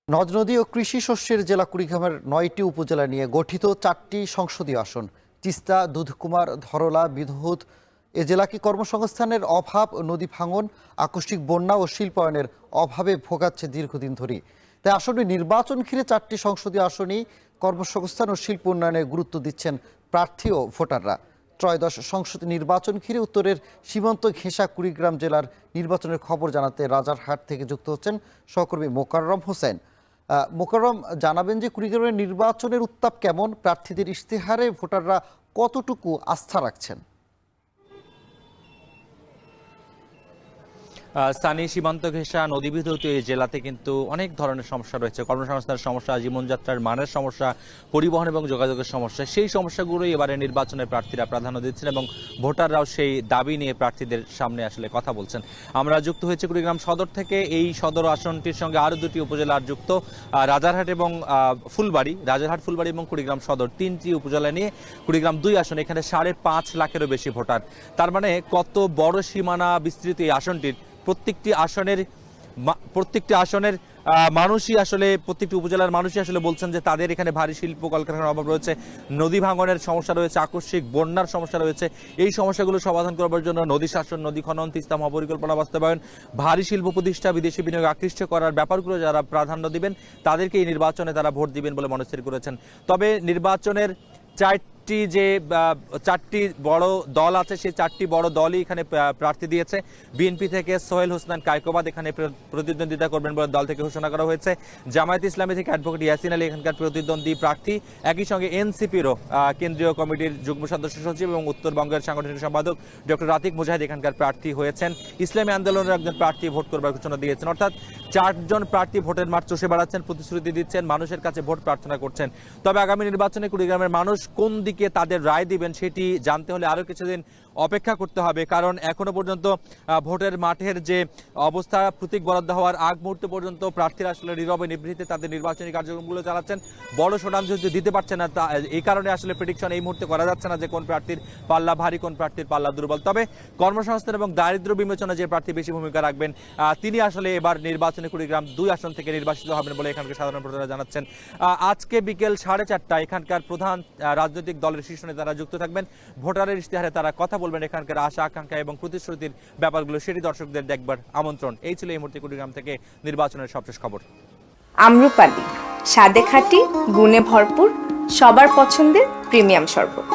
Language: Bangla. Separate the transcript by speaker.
Speaker 1: নদ নদী ও কৃষি শস্যের জেলা কুড়িগ্রামের ৯টি উপজেলা নিয়ে গঠিত ৪টি সংসদীয় আসন। তিস্তা, দুধকুমার, ধরলা, বিধৌত এ জেলাকে কর্মসংস্থানের অভাব, নদী ভাঙন, আকস্মিক বন্যা ও শিল্পায়নের অভাবে ভোগাচ্ছে দীর্ঘদিন ধরেই। তাই আসন্ন নির্বাচন ঘিরে ৪টি সংসদীয় আসনেই কর্মসংস্থান ও শিল্প উন্নয়নে গুরুত্ব দিচ্ছেন প্রার্থী ও ভোটাররা। ত্রয়োদশ সংসদ নির্বাচন ঘিরে উত্তরের সীমান্ত ঘেঁষা কুড়িগ্রাম জেলার নির্বাচনের খবর জানাতে রাজারহাট থেকে যুক্ত হচ্ছেন সহকর্মী মোকাররম হোসেন। মোকাররম, জানাবেন যে কুড়িগ্রামের নির্বাচনের উত্তাপ কেমন, প্রার্থীদের ইশতেহারে ভোটাররা কতটুকু আস্থা রাখছেন?
Speaker 2: স্থানীয় সীমান্ত ঘেঁষা নদী বিধৌত এই জেলাতে কিন্তু অনেক ধরনের সমস্যা রয়েছে। কর্মসংস্থানের সমস্যা, জীবনযাত্রার মানের সমস্যা, পরিবহন এবং যোগাযোগের সমস্যা। সেই সমস্যাগুলোই এবারে নির্বাচনের প্রার্থীরা প্রাধান্য দিচ্ছেন এবং ভোটাররাও সেই দাবি নিয়ে প্রার্থীদের সামনে আসলে কথা বলছেন। আমরা যুক্ত হয়েছে কুড়িগ্রাম সদর থেকে। এই সদর আসনটির সঙ্গে আরও দুটি উপজেলার যুক্ত, রাজারহাট এবং ফুলবাড়ি। রাজারহাট, ফুলবাড়ি এবং কুড়িগ্রাম সদর 3টি উপজেলা নিয়ে কুড়িগ্রাম 2 আসন। এখানে 5.5 লাখেরও বেশি ভোটার। তার মানে কত বড় সীমানা বিস্তৃত এই আসনটির। প্রত্যেকটি আসনের মানুষই আসলে, প্রত্যেকটি উপজেলার মানুষই আসলে বলছেন যে তাদের এখানে ভারী শিল্প কলকারখানার অভাব রয়েছে, নদী ভাঙনের সমস্যা রয়েছে, আকস্মিক বন্যার সমস্যা রয়েছে। এই সমস্যাগুলো সমাধান করবার জন্য নদী শাসন, নদী খনন, তিস্তা মহাপরিকল্পনা বাস্তবায়ন, ভারী শিল্প প্রতিষ্ঠা, বিদেশি বিনিয়োগ আকৃষ্ট করার ব্যাপারগুলো যারা প্রাধান্য দিবেন তাদেরকে এই নির্বাচনে তারা ভোট দিবেন বলে মনস্থির করেছেন। তবে নির্বাচনের 4টি বড় দল আছে, সেই 4টি বড় দলই এখানে প্রার্থী দিয়েছে। বিএনপি থেকে সোহেল হোসেন কায়কোবাদ এখানে প্রতিদ্বন্দ্বিতা করবেন বলে দল থেকে ঘোষণা করা হয়েছে। জামায়াত ইসলামী থেকে অ্যাডভোকেট ইয়াসিন আলী এখানকার প্রতিদ্বন্দ্বী প্রার্থী। একই সঙ্গে এনসিপিরও কেন্দ্রীয় কমিটির যুগ্ম সদস্য সচিব এবং উত্তরবঙ্গের সাংগঠনিক সম্পাদক ডক্টর আতিক মুজাহিদ এখানকার প্রার্থী হয়েছেন। ইসলামী আন্দোলনের একজন প্রার্থী ভোট করবার ঘোষণা দিয়েছেন। অর্থাৎ 4 জন প্রার্থী ভোটের মাঠ চষে বেড়াচ্ছেন, প্রতিশ্রুতি দিচ্ছেন, মানুষের কাছে ভোট প্রার্থনা করছেন। তবে আগামী নির্বাচনে কুড়িগ্রামের মানুষ কোন দিকে তাদের রায় দিবেন সেটি জানতে হলে আরো কিছুদিন অপেক্ষা করতে হবে। কারণ এখনো পর্যন্ত ভোটের মাঠের যে অবস্থা, প্রতীক বরাদ্দ হওয়ার আগ মুহূর্ত পর্যন্ত প্রার্থীরা আসলে নীরবে নিভৃতে তাদের নির্বাচনী কার্যক্রমগুলো চালাচ্ছেন। বড় শোনাঞ্জ দিতে পারছেন না, এই কারণে আসলে প্রেডিকশন এই মুহূর্তে করা যাচ্ছে না যে কোন প্রার্থীর পাল্লা ভারী, কোন প্রার্থীর পাল্লা দুর্বল। তবে কর্মসংস্থান এবং দারিদ্র্য বিমোচনে যে প্রার্থী বেশি ভূমিকা রাখবেন তিনি আসলে এবার নির্বাচনে কুড়িগ্রাম 2 আসন থেকে নির্বাচিত হবেন বলে এখানকার সাধারণ ভোটাররা জানাচ্ছেন। আজকে বিকেল 4:30টায় এখানকার প্রধান রাজনৈতিক দলের শীর্ষ নেতারা যুক্ত থাকবেন। ভোটারের ইশতেহারে তারা কথা বলবেন, এখানকার আশা আকাঙ্ক্ষা এবং প্রতিশ্রুতির ব্যাপারগুলো সেটি দর্শকদের দেখবার আমন্ত্রণ। এই ছিল এই মুহূর্তে কুড়িগ্রাম থেকে নির্বাচনের সবশেষ খবর।
Speaker 3: আম্রপালি, স্বাদে খাঁটি, গুণে ভরপুর, সবার পছন্দের প্রিমিয়াম শরবত।